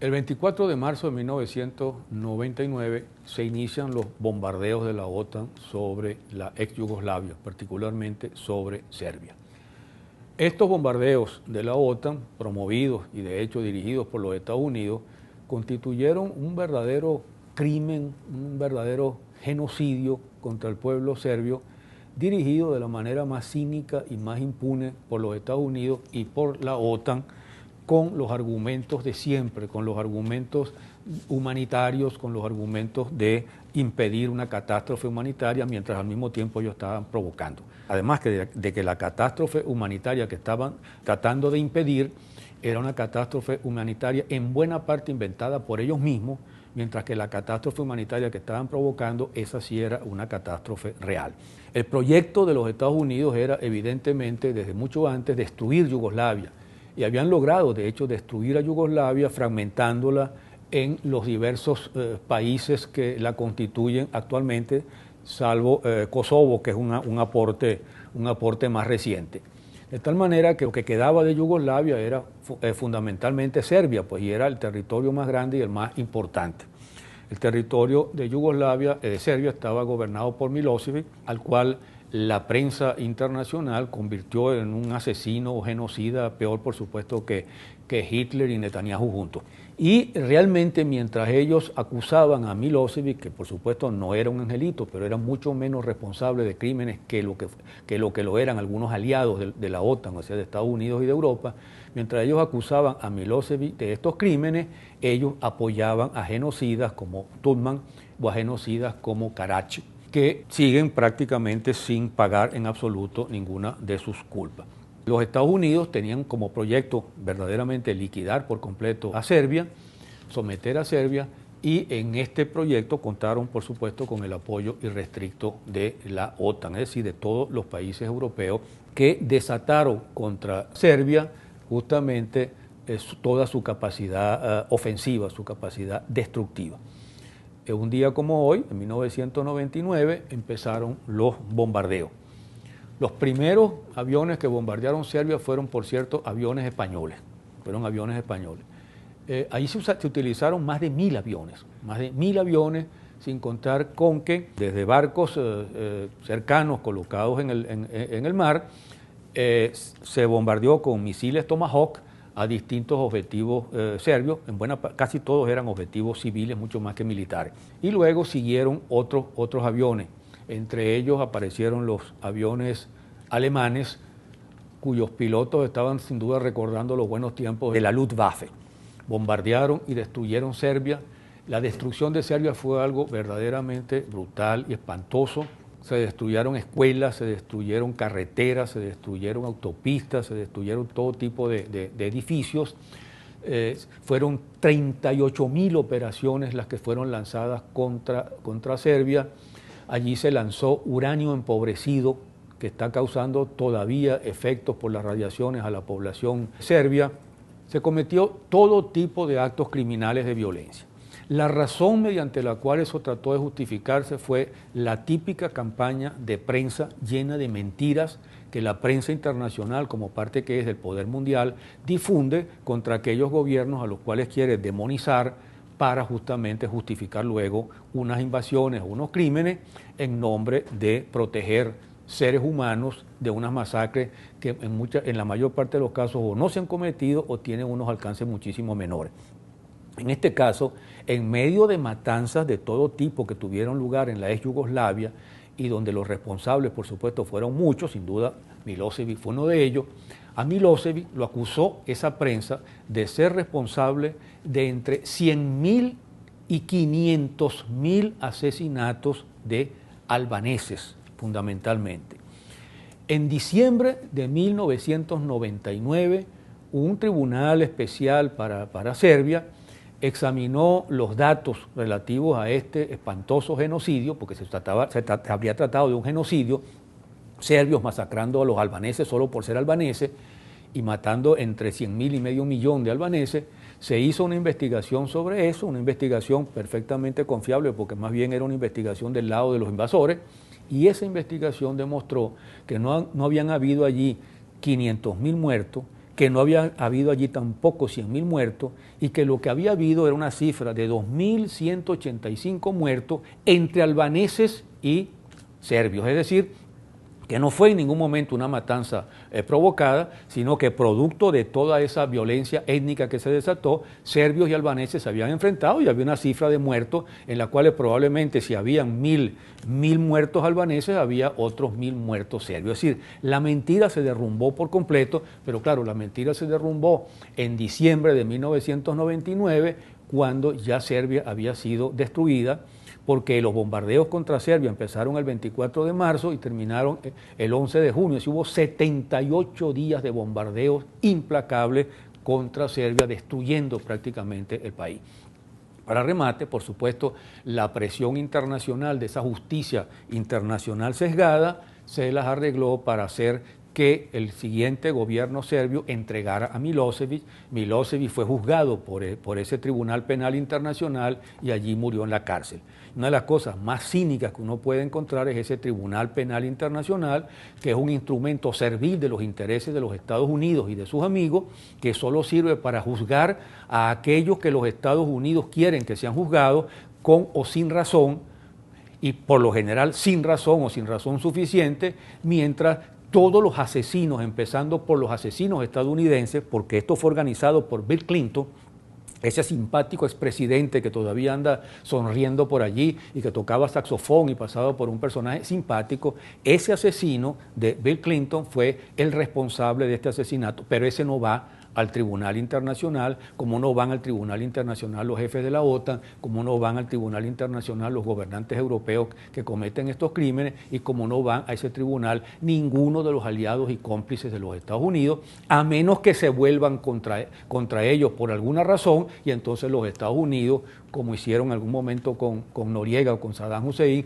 El 24 de marzo de 1999 se inician los bombardeos de la OTAN sobre la ex Yugoslavia, particularmente sobre Serbia. Estos bombardeos de la OTAN, promovidos y de hecho dirigidos por los Estados Unidos, constituyeron un verdadero crimen, un verdadero genocidio contra el pueblo serbio, dirigido de la manera más cínica y más impune por los Estados Unidos y por la OTAN, con los argumentos de siempre, con los argumentos humanitarios, con los argumentos de impedir una catástrofe humanitaria, mientras al mismo tiempo ellos estaban provocando. Además de que la catástrofe humanitaria que estaban tratando de impedir era una catástrofe humanitaria en buena parte inventada por ellos mismos, mientras que la catástrofe humanitaria que estaban provocando, esa sí era una catástrofe real. El proyecto de los Estados Unidos era evidentemente, desde mucho antes, destruir Yugoslavia, y habían logrado, de hecho, destruir a Yugoslavia fragmentándola en los diversos países que la constituyen actualmente, salvo Kosovo, que es un aporte más reciente. De tal manera que lo que quedaba de Yugoslavia era fundamentalmente Serbia, pues, y era el territorio más grande y el más importante. El territorio de Yugoslavia, de Serbia, estaba gobernado por Milosevic, al cual la prensa internacional convirtió en un asesino o genocida, peor por supuesto que Hitler y Netanyahu juntos. Y realmente mientras ellos acusaban a Milosevic, que por supuesto no era un angelito, pero era mucho menos responsable de crímenes que lo eran algunos aliados de la OTAN, o sea, de Estados Unidos y de Europa, mientras ellos acusaban a Milosevic de estos crímenes, ellos apoyaban a genocidas como Tudjman o a genocidas como Karachi, que siguen prácticamente sin pagar en absoluto ninguna de sus culpas. Los Estados Unidos tenían como proyecto verdaderamente liquidar por completo a Serbia, someter a Serbia, y en este proyecto contaron, por supuesto, con el apoyo irrestricto de la OTAN, es decir, de todos los países europeos que desataron contra Serbia justamente toda su capacidad ofensiva, su capacidad destructiva. Un día como hoy, en 1999, empezaron los bombardeos. Los primeros aviones que bombardearon Serbia fueron, por cierto, aviones españoles. Ahí se utilizaron más de 1000 aviones, sin contar con que desde barcos cercanos colocados en el mar, se bombardeó con misiles Tomahawk a distintos objetivos serbios, casi todos eran objetivos civiles, mucho más que militares. Y luego siguieron otros aviones, entre ellos aparecieron los aviones alemanes, cuyos pilotos estaban sin duda recordando los buenos tiempos de la Luftwaffe. Bombardearon y destruyeron Serbia. La destrucción de Serbia fue algo verdaderamente brutal y espantoso. Se destruyeron escuelas, se destruyeron carreteras, se destruyeron autopistas, se destruyeron todo tipo de edificios. Fueron 38.000 operaciones las que fueron lanzadas contra Serbia. Allí se lanzó uranio empobrecido, que está causando todavía efectos por las radiaciones a la población serbia. Se cometió todo tipo de actos criminales de violencia. La razón mediante la cual eso trató de justificarse fue la típica campaña de prensa llena de mentiras que la prensa internacional, como parte que es del poder mundial, difunde contra aquellos gobiernos a los cuales quiere demonizar para justamente justificar luego unas invasiones o unos crímenes en nombre de proteger seres humanos de unas masacres que en la mayor parte de los casos o no se han cometido o tienen unos alcances muchísimo menores. En este caso, en medio de matanzas de todo tipo que tuvieron lugar en la ex Yugoslavia y donde los responsables, por supuesto, fueron muchos, sin duda Milosevic fue uno de ellos, a Milosevic lo acusó esa prensa de ser responsable de entre 100.000 y 500.000 asesinatos de albaneses, fundamentalmente. En diciembre de 1999, un tribunal especial para Serbia examinó los datos relativos a este espantoso genocidio, porque se habría tratado de un genocidio, serbios masacrando a los albaneses solo por ser albaneses y matando entre 100.000 y medio millón de albaneses. Se hizo una investigación sobre eso, una investigación perfectamente confiable, porque más bien era una investigación del lado de los invasores, y esa investigación demostró que no habían habido allí 500.000 muertos, que no había habido allí tampoco 100.000 muertos y que lo que había habido era una cifra de 2.185 muertos entre albaneses y serbios, es decir, que no fue en ningún momento una matanza provocada, sino que producto de toda esa violencia étnica que se desató, serbios y albaneses se habían enfrentado y había una cifra de muertos en la cual probablemente si habían 1.000 muertos albaneses, había otros 1.000 muertos serbios. Es decir, la mentira se derrumbó por completo, pero claro, la mentira se derrumbó en diciembre de 1999, cuando ya Serbia había sido destruida, porque los bombardeos contra Serbia empezaron el 24 de marzo y terminaron el 11 de junio. Hubo 78 días de bombardeos implacables contra Serbia, destruyendo prácticamente el país. Para remate, por supuesto, la presión internacional de esa justicia internacional sesgada se las arregló para hacer que el siguiente gobierno serbio entregara a Milosevic. Milosevic fue juzgado por ese Tribunal Penal Internacional y allí murió en la cárcel. Una de las cosas más cínicas que uno puede encontrar es ese Tribunal Penal Internacional, que es un instrumento servil de los intereses de los Estados Unidos y de sus amigos, que solo sirve para juzgar a aquellos que los Estados Unidos quieren que sean juzgados con o sin razón, y por lo general sin razón o sin razón suficiente, mientras todos los asesinos, empezando por los asesinos estadounidenses, porque esto fue organizado por Bill Clinton, ese simpático expresidente que todavía anda sonriendo por allí y que tocaba saxofón y pasaba por un personaje simpático, ese asesino de Bill Clinton fue el responsable de este asesinato, pero ese no va al Tribunal Internacional, como no van al Tribunal Internacional los jefes de la OTAN, como no van al Tribunal Internacional los gobernantes europeos que cometen estos crímenes y como no van a ese tribunal ninguno de los aliados y cómplices de los Estados Unidos, a menos que se vuelvan contra ellos por alguna razón y entonces los Estados Unidos, como hicieron en algún momento con Noriega o con Saddam Hussein,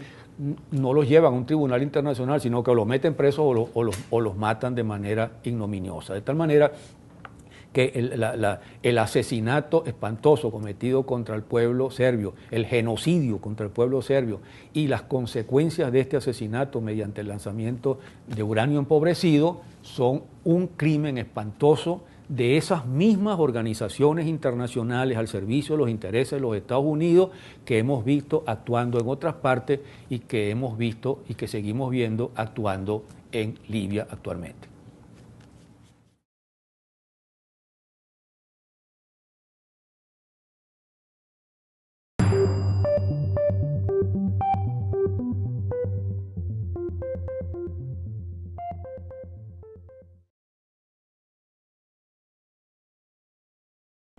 no los llevan a un tribunal internacional, sino que los meten presos o los matan de manera ignominiosa. De tal manera que el asesinato espantoso cometido contra el pueblo serbio, el genocidio contra el pueblo serbio y las consecuencias de este asesinato mediante el lanzamiento de uranio empobrecido son un crimen espantoso de esas mismas organizaciones internacionales al servicio de los intereses de los Estados Unidos que hemos visto actuando en otras partes y que hemos visto y que seguimos viendo actuando en Libia actualmente.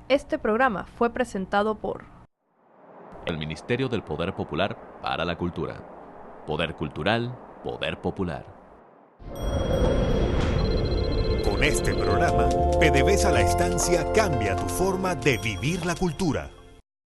Este programa fue presentado por el Ministerio del Poder Popular para la Cultura. Poder cultural, poder popular. Con este programa, PDVSA La Estancia cambia tu forma de vivir la cultura.